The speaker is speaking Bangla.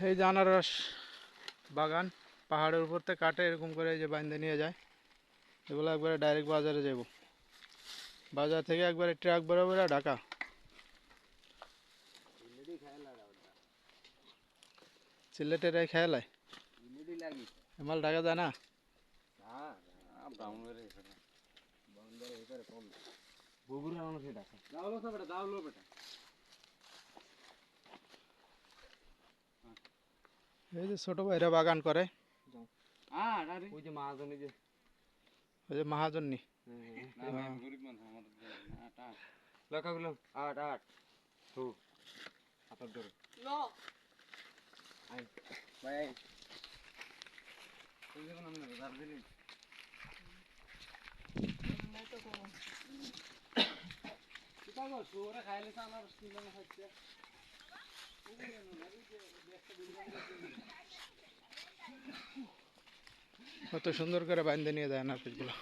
এই যে আনারস বাগান পাহাড়ের উপর থেকে কাটে এরকম করে এই যে বাইন্ধে নিয়ে যায়। এগুলো একবারে ডাইরেক্ট বাজারে যাব, বাজার থেকে একবারে ট্রাক বরাবর ঢাকা। সিলেটের এই খেয়ালায় মাল ঢাকা যায় না। এই যে ছোট ভাইরা বাগান করে, ওই যে মহাজনী কত সুন্দর করে বাইন্ধে নিয়ে যায় আনারসগুলো।